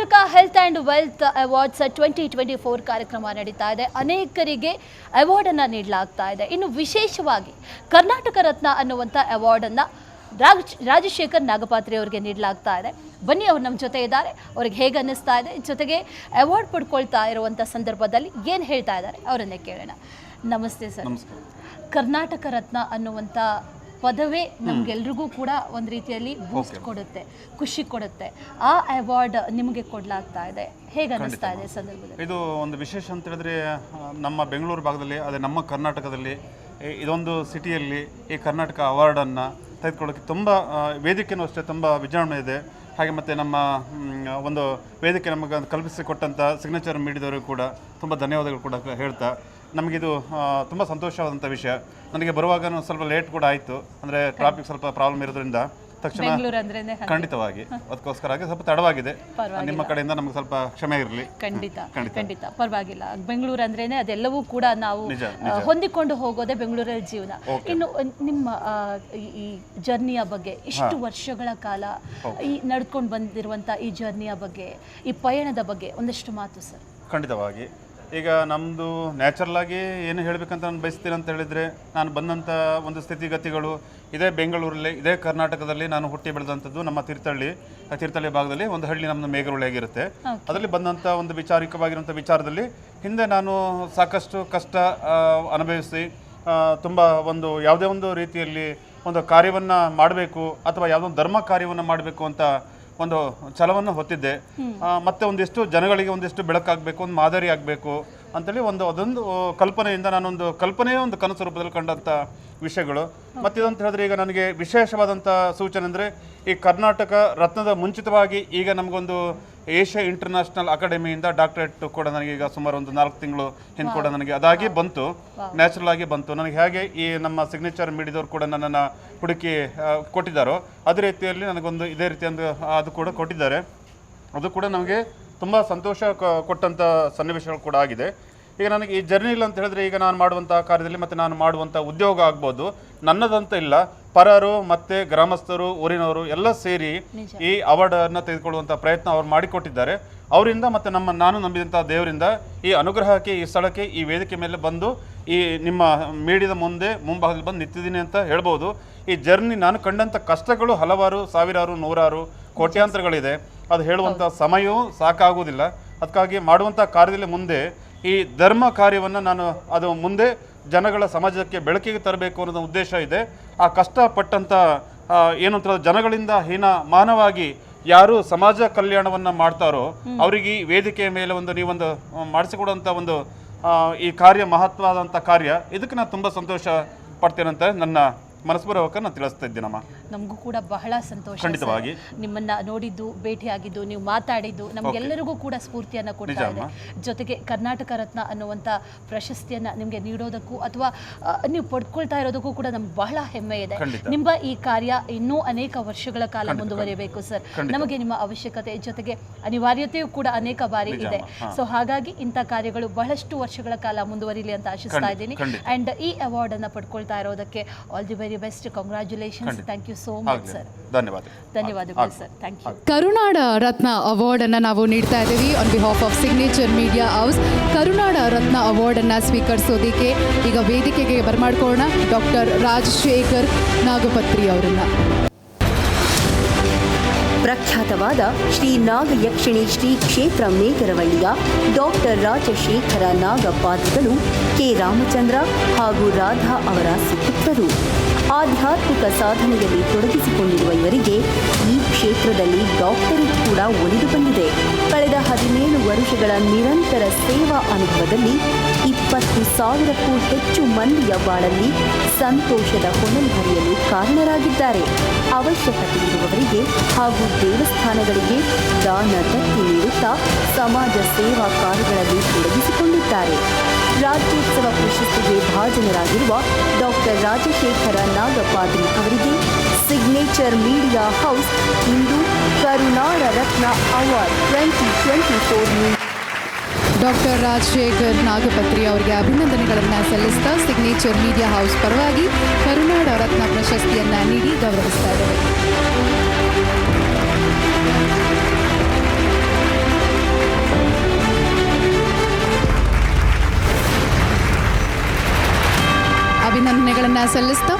Karnataka health and wealth awards 2024 ಕಾರ್ಯಕ್ರಮ ನಡೀತಾ ಇದೆ. ಅನೇಕರಿಗೆ ಅವಾರ್ಡನ್ನು ನೀಡಲಾಗ್ತಾ ಇದೆ. ಇನ್ನು ವಿಶೇಷವಾಗಿ ಕರ್ನಾಟಕ ರತ್ನ ಅನ್ನುವಂಥ ಅವಾರ್ಡನ್ನು ರಾಜಶೇಖರ್ ನಾಗಪಾತ್ರಿ ಅವರಿಗೆ ನೀಡಲಾಗ್ತಾ ಇದೆ. ಬನ್ನಿ, ಅವ್ರು ನಮ್ಮ ಜೊತೆ ಇದ್ದಾರೆ. ಅವ್ರಿಗೆ ಹೇಗೆ ಅನ್ನಿಸ್ತಾ ಇದೆ, ಜೊತೆಗೆ ಅವಾರ್ಡ್ ಪಡ್ಕೊಳ್ತಾ ಇರುವಂಥ ಸಂದರ್ಭದಲ್ಲಿ ಏನು ಹೇಳ್ತಾ ಇದ್ದಾರೆ ಅವರನ್ನೇ ಕೇಳೋಣ. ನಮಸ್ತೆ ಸರ್. ಕರ್ನಾಟಕ ರತ್ನ ಅನ್ನುವಂಥ ಪದವೇ ನಮಗೆಲ್ರಿಗೂ ಕೂಡ ಒಂದು ರೀತಿಯಲ್ಲಿ ಬೂಸ್ಟ್ ಕೊಡುತ್ತೆ, ಖುಷಿ ಕೊಡುತ್ತೆ. ಆ ಅವಾರ್ಡ್ ನಿಮಗೆ ಕೊಡಲಾಗ್ತಾ ಇದೆ, ಹೇಗೆ ಅನ್ನಿಸ್ತಾ ಇದೆ ಸಂದರ್ಭದಲ್ಲಿ? ಇದು ಒಂದು ವಿಶೇಷ ಅಂತ ಹೇಳಿದ್ರೆ ನಮ್ಮ ಬೆಂಗಳೂರು ಭಾಗದಲ್ಲಿ, ಅದೇ ನಮ್ಮ ಕರ್ನಾಟಕದಲ್ಲಿ ಇದೊಂದು ಸಿಟಿಯಲ್ಲಿ ಈ ಕರ್ನಾಟಕ ಅವಾರ್ಡನ್ನು ತೆಗೆದುಕೊಳ್ಳೋಕ್ಕೆ ತುಂಬ ವೇದಿಕೆಯೂ ಅಷ್ಟೇ ತುಂಬ ವಿಜೃಂಭಣೆ ಇದೆ. ಹಾಗೆ ಮತ್ತು ನಮ್ಮ ಒಂದು ವೇದಿಕೆ ನಮಗೆ ಕಲ್ಪಿಸಿಕೊಟ್ಟಂಥ ಸಿಗ್ನೇಚರ್ ಮೀಡಿಯಾದವರು ಕೂಡ ತುಂಬ ಧನ್ಯವಾದಗಳು ಕೂಡ ಹೇಳ್ತಾ, ನಮಗಿದು ತುಂಬ ಸಂತೋಷವಾದಂಥ ವಿಷಯ. ನನಗೆ ಬರುವಾಗ ಸ್ವಲ್ಪ ಲೇಟ್ ಕೂಡ ಆಯಿತು, ಅಂದರೆ ಟ್ರಾಫಿಕ್ ಸ್ವಲ್ಪ ಪ್ರಾಬ್ಲಮ್ ಇರೋದ್ರಿಂದ ತಕ್ಷಣ ಖಂಡಿತವಾಗಿ ಅದಕ್ಕೋಸ್ಕರ ಸ್ವಲ್ಪ ತಡವಾಗಿದೆ. ನಿಮ್ಮ ಕಡೆಯಿಂದ ನಮಗೆ ಸ್ವಲ್ಪ ಕ್ಷಮೆ ಇರಲಿ. ಖಂಡಿತ ಪರವಾಗಿಲ್ಲ. ಬೆಂಗಳೂರು ಅಂದ್ರೇನೆ ಅದೆಲ್ಲವೂ ಕೂಡ ನಾವು ಹೊಂದಿಕೊಂಡು ಹೋಗೋದೇ ಬೆಂಗಳೂರಲ್ಲಿ ಜೀವನ. ಇನ್ನು ನಿಮ್ಮ ಈ ಜರ್ನಿಯ ಬಗ್ಗೆ, ಇಷ್ಟು ವರ್ಷಗಳ ಕಾಲ ಈ ನಡ್ಕೊಂಡು ಬಂದಿರುವಂಥ ಈ ಜರ್ನಿಯ ಬಗ್ಗೆ, ಈ ಪಯಣದ ಬಗ್ಗೆ ಒಂದಷ್ಟು ಮಾತು ಸರ್. ಖಂಡಿತವಾಗಿ ಈಗ ನಮ್ಮದು ನ್ಯಾಚುರಲ್ ಆಗಿ ಏನು ಹೇಳಬೇಕಂತ ನಾನು ಬಯಸ್ತೀನಿ ಅಂತ ಹೇಳಿದರೆ, ನಾನು ಬಂದಂಥ ಒಂದು ಸ್ಥಿತಿಗತಿಗಳು ಇದೇ ಬೆಂಗಳೂರಲ್ಲಿ, ಇದೇ ಕರ್ನಾಟಕದಲ್ಲಿ ನಾನು ಹುಟ್ಟಿ ಬೆಳೆದಂಥದ್ದು ನಮ್ಮ ತೀರ್ಥಹಳ್ಳಿ ಭಾಗದಲ್ಲಿ ಒಂದು ಹಳ್ಳಿ ನಮ್ಮದು ಮೇಗರೊಳಗಿರುತ್ತೆ. ಅದರಲ್ಲಿ ಬಂದಂಥ ಒಂದು ವಿಚಾರಿಕವಾಗಿರುವಂಥ ವಿಚಾರದಲ್ಲಿ ಹಿಂದೆ ನಾನು ಸಾಕಷ್ಟು ಕಷ್ಟ ಅನುಭವಿಸಿ ತುಂಬ ಒಂದು ಯಾವುದೇ ಒಂದು ರೀತಿಯಲ್ಲಿ ಒಂದು ಕಾರ್ಯವನ್ನು ಮಾಡಬೇಕು ಅಥವಾ ಯಾವುದೋ ಒಂದು ಧರ್ಮ ಕಾರ್ಯವನ್ನು ಮಾಡಬೇಕು ಅಂತ ಒಂದು ಛಲವನ್ನು ಹೊತ್ತಿದ್ದೆ. ಮತ್ತೆ ಒಂದಿಷ್ಟು ಜನಗಳಿಗೆ ಒಂದಿಷ್ಟು ಬೆಳಕಾಗಬೇಕು, ಒಂದು ಮಾದರಿ ಆಗಬೇಕು ಅಂತೇಳಿ ಅದೊಂದು ಕಲ್ಪನೆಯಿಂದ ನಾನೊಂದು ಕಲ್ಪನೆಯೇ ಒಂದು ಕನಸು ರೂಪದಲ್ಲಿ ಕಂಡಂಥ ವಿಷಯಗಳು. ಮತ್ತಿದಂತ ಹೇಳಿದ್ರೆ ಈಗ ನನಗೆ ವಿಶೇಷವಾದಂಥ ಸೂಚನೆ ಅಂದರೆ, ಈ ಕರ್ನಾಟಕ ರತ್ನದ ಮುಂಚಿತವಾಗಿ ಈಗ ನಮಗೊಂದು ಏಷ್ಯಾ ಇಂಟರ್ನ್ಯಾಷನಲ್ ಅಕಾಡೆಮಿಯಿಂದ ಡಾಕ್ಟರೇಟ್ ಕೂಡ ನನಗೆ ಈಗ ಸುಮಾರು ಒಂದು 4 ತಿಂಗಳು ಹಿಂದೆ ಕೂಡ ನನಗೆ ಅದಾಗಿ ಬಂತು, ನ್ಯಾಚುರಲ್ ಆಗಿ ಬಂತು. ನನಗೆ ಹೇಗೆ ಈ ನಮ್ಮ ಸಿಗ್ನೇಚರ್ ಮೀಡಿಯಾದವರು ಕೂಡ ನನ್ನನ್ನು ಹುಡುಕಿ ಕೊಟ್ಟಿದ್ದಾರೋ ಅದೇ ರೀತಿಯಲ್ಲಿ ನನಗೊಂದು ಇದೇ ರೀತಿಯೊಂದು ಅದು ಕೂಡ ಕೊಟ್ಟಿದ್ದಾರೆ. ಅದು ಕೂಡ ನಮಗೆ ತುಂಬ ಸಂತೋಷ ಕೊಟ್ಟಂಥ ಸನ್ನಿವೇಶಗಳು ಕೂಡ ಆಗಿದೆ. ಈಗ ನನಗೆ ಈ ಜರ್ನಿಲಿ ಅಂತ ಹೇಳಿದ್ರೆ, ಈಗ ನಾನು ಮಾಡುವಂಥ ಕಾರ್ಯದಲ್ಲಿ ಮತ್ತು ನಾನು ಮಾಡುವಂಥ ಉದ್ಯೋಗ ಆಗ್ಬೋದು, ನನ್ನದಂತ ಇಲ್ಲ, ಪರರು ಮತ್ತು ಗ್ರಾಮಸ್ಥರು, ಊರಿನವರು ಎಲ್ಲ ಸೇರಿ ಈ ಅವಾರ್ಡನ್ನು ತೆಗೆದುಕೊಳ್ಳುವಂಥ ಪ್ರಯತ್ನ ಅವ್ರು ಮಾಡಿಕೊಟ್ಟಿದ್ದಾರೆ. ಅವರಿಂದ ಮತ್ತು ನಾನು ನಂಬಿದಂಥ ದೇವರಿಂದ ಈ ಅನುಗ್ರಹಕ್ಕೆ, ಈ ಸ್ಥಳಕ್ಕೆ, ಈ ವೇದಿಕೆ ಮೇಲೆ ಬಂದು ಈ ನಿಮ್ಮ ಮೀಡಿಯಾದ ಮುಂಭಾಗದಲ್ಲಿ ಬಂದು ನಿಂತಿದ್ದೀನಿ ಅಂತ ಹೇಳ್ಬೋದು. ಈ ಜರ್ನಿ ನಾನು ಕಂಡಂಥ ಕಷ್ಟಗಳು ಹಲವಾರು, ಸಾವಿರಾರು, ನೂರಾರು, ಕೋಟ್ಯಾಂತರಗಳಿದೆ. ಅದು ಹೇಳುವಂಥ ಸಮಯವೂ ಸಾಕಾಗುವುದಿಲ್ಲ. ಅದಕ್ಕಾಗಿ ಮಾಡುವಂಥ ಕಾರ್ಯದಲ್ಲಿ ಮುಂದೆ ಈ ಧರ್ಮ ಕಾರ್ಯವನ್ನು ನಾನು ಅದು ಮುಂದೆ ಜನಗಳ ಸಮಾಜಕ್ಕೆ ಬೆಳಕಿಗೆ ತರಬೇಕು ಅನ್ನೋದು ಉದ್ದೇಶ ಇದೆ. ಆ ಕಷ್ಟಪಟ್ಟಂಥ ಏನು ಅಂತ ಜನಗಳಿಂದ ಮಾನವಾಗಿ ಯಾರು ಸಮಾಜ ಕಲ್ಯಾಣವನ್ನು ಮಾಡ್ತಾರೋ ಅವರಿಗೆ ಈ ವೇದಿಕೆಯ ಮೇಲೆ ನೀವೊಂದು ಮಾಡಿಸಿಕೊಡುವಂಥ ಈ ಕಾರ್ಯ ಮಹತ್ವವಾದಂಥ ಕಾರ್ಯ. ಇದಕ್ಕೆ ನಾನು ತುಂಬ ಸಂತೋಷ ಪಡ್ತೇನಂತ ನನ್ನ ಮನಸ್ಪೂರ್ವಕ ನಾನು ತಿಳಿಸ್ತಾ ಇದ್ದೀನಮ್ಮ. ನಮಗೂ ಕೂಡ ಬಹಳ ಸಂತೋಷ. ಖಂಡಿತವಾಗಿ ನಿಮ್ಮನ್ನ ನೋಡಿದ್ದು, ಭೇಟಿಯಾಗಿದ್ದು, ನೀವು ಮಾತಾಡಿದ್ದು ನಮಗೆಲ್ಲರಿಗೂ ಕೂಡ ಸ್ಫೂರ್ತಿಯನ್ನು ಕೊಡ್ತಾ ಇದೆ. ಜೊತೆಗೆ ಕರ್ನಾಟಕ ರತ್ನ ಅನ್ನುವಂಥ ಪ್ರಶಸ್ತಿಯನ್ನು ನಿಮಗೆ ನೀಡೋದಕ್ಕೂ ಅಥವಾ ನೀವು ಪಡ್ಕೊಳ್ತಾ ಇರೋದಕ್ಕೂ ಕೂಡ ನಮ್ಗೆ ಬಹಳ ಹೆಮ್ಮೆ ಇದೆ. ನಿಮ್ಮ ಈ ಕಾರ್ಯ ಇನ್ನೂ ಅನೇಕ ವರ್ಷಗಳ ಕಾಲ ಮುಂದುವರಿಯಬೇಕು ಸರ್. ನಮಗೆ ನಿಮ್ಮ ಅವಶ್ಯಕತೆ, ಜೊತೆಗೆ ಅನಿವಾರ್ಯತೆಯೂ ಕೂಡ ಅನೇಕ ಬಾರಿ ಇದೆ. ಸೊ ಹಾಗಾಗಿ ಇಂಥ ಕಾರ್ಯಗಳು ಬಹಳಷ್ಟು ವರ್ಷಗಳ ಕಾಲ ಮುಂದುವರಿಲಿ ಅಂತ ಆಶಿಸ್ತಾ ಇದ್ದೀನಿ. ಅಂಡ್ ಈ ಅವಾರ್ಡ್ ಅನ್ನು ಪಡ್ಕೊಳ್ತಾ ಇರೋದಕ್ಕೆ all the very best. Congratulations. Thank you so much sir. ಧನ್ಯವಾದಗಳು sir. Thank you. Karunada Ratna award ಅನ್ನು ನಾವು ನೀಡ್ತಾ ಇದ್ದೀವಿ on behalf of signature media house. Karunada Ratna award ಅನ್ನು ಸ್ವೀಕರಿಸೋದಕ್ಕೆ ಈಗ ವೇದಿಕೆಗೆ ಬರಮಾಡ್ಕೊಳ್ಳೋಣ ಡಾಕ್ಟರ್ ರಾಜಶೇಖರ್ ನಾಗಪತ್ರಿ ಅವರನ್ನ. ಪ್ರಖ್ಯಾತವಾದ ಶ್ರೀ ನಾಗಯಕ್ಷಿಣಿ ಶ್ರೀ ಕ್ಷೇತ್ರ ಮೇಗರವಳ್ಳಿಯ ಡಾಕ್ಟರ್ ರಾಜಶೇಖರ ನಾಗಪಾತ್ರಿಗಳು ಕೆ ರಾಮಚಂದ್ರ ಹಾಗೂ ರಾಧಾ ಅವರ ಸುಪುತ್ರರು. ಆಧ್ಯಾತ್ಮಿಕ ಸಾಧನೆಯಲ್ಲಿ ತೊಡಗಿಸಿಕೊಂಡಿರುವ ಇವರಿಗೆ ಈ ಕ್ಷೇತ್ರದಲ್ಲಿ ಡಾಕ್ಟರೇಟ್ ಕೂಡ ಒಲಿದು ಬಂದಿದೆ. ಕಳೆದ 17 ವರ್ಷಗಳ ನಿರಂತರ ಸೇವಾ ಅನುಭವದಲ್ಲಿ 20,000ಕ್ಕೂ ಹೆಚ್ಚು ಮಂದಿಯ ಬಾಳಲ್ಲಿ ಸಂತೋಷದ ಹೊನಲು ಹರಿಯಲು ಕಾರಣರಾಗಿದ್ದಾರೆ. ಅವಶ್ಯಕತೆ ಇರುವವರಿಗೆ ಹಾಗೂ ದೇವಸ್ಥಾನಗಳಿಗೆ ದಾನ ದತ್ತಿ ನೀಡುತ್ತಾ ಸಮಾಜ ಸೇವಾ ಕಾರ್ಯಗಳಲ್ಲಿ ತೊಡಗಿಸಿಕೊಂಡಿದ್ದಾರೆ. ರಾಜ್ಯೋತ್ಸವ ಪ್ರಶಸ್ತಿಗೆ ಭಾಜನರಾಗಿರುವ ಡಾಕ್ಟರ್ ರಾಜಶೇಖರ ನಾಗಪಾತ್ರಿ ಅವರಿಗೆ ಸಿಗ್ನೇಚರ್ ಮೀಡಿಯಾ ಹೌಸ್ ಇಂದು ಕರುನಾಡ ರತ್ನ ಅವಾರ್ಡ್ 2024 ಡಾಕ್ಟರ್ ರಾಜಶೇಖರ್ ನಾಗಪತ್ರಿ ಅವರಿಗೆ ಅಭಿನಂದನೆಗಳನ್ನು ಸಲ್ಲಿಸ್ತಾ ಸಿಗ್ನೇಚರ್ ಮೀಡಿಯಾ ಹೌಸ್ ಪರವಾಗಿ ಕರುನಾಡ ರತ್ನ ಪ್ರಶಸ್ತಿಯನ್ನು ನೀಡಿ ಗೌರವಿಸ್ತಾ ಇದ್ದಾರೆ. ವಂದನೆಯನ್ನು ಸಲ್ಲಿಸ್ತಾ